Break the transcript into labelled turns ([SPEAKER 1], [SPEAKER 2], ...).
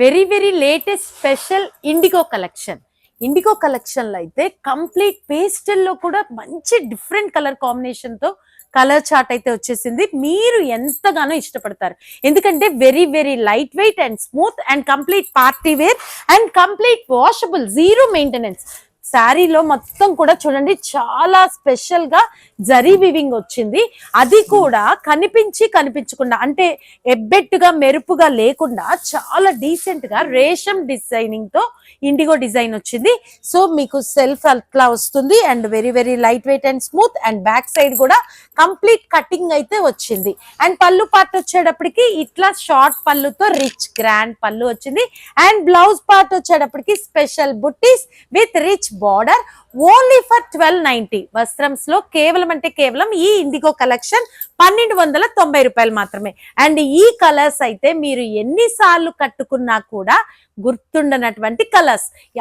[SPEAKER 1] Very very latest special indigo collection. Indigo collection లో అయితే complete pastel లో కూడా మంచి డిఫరెంట్ కలర్ కాంబినేషన్ తో కలర్ చార్ట్ అయితే వచ్చేసింది. మీరు ఎంతగానో ఇష్టపడతారు, ఎందుకంటే very very light weight and smooth and complete party wear and complete washable, zero maintenance. శారీలో మొత్తం కూడా చూడండి చాలా స్పెషల్ గా జరీ వివింగ్ వచ్చింది. అది కూడా కనిపించకుండా, అంటే ఎబ్బెట్టుగా మెరుపుగా లేకుండా చాలా డీసెంట్ గా రేషం డిజైనింగ్ తో ఇండిగో డిజైన్ వచ్చింది. సో మీకు సెల్ఫ్ అట్లా వస్తుంది and very very light weight and smooth and back side కూడా కంప్లీట్ కటింగ్ అయితే వచ్చింది. అండ్ పళ్ళు పార్ట్ వచ్చేటప్పటికి ఇట్లా షార్ట్ పళ్ళుతో రిచ్ గ్రాండ్ పళ్ళు వచ్చింది. అండ్ బ్లౌజ్ పార్ట్ వచ్చేటప్పటికి స్పెషల్ బుట్టీస్ with rich border, only for 1290 వస్త్రంస్ లో. కేవలం అంటే కేవలం ఈ ఇండిగో కలెక్షన్ 1290 రూపాయలు మాత్రమే. అండ్ ఈ కలర్స్ అయితే మీరు ఎన్నిసార్లు కట్టుకున్నా కూడా గుర్తుండనటువంటి కలర్స్.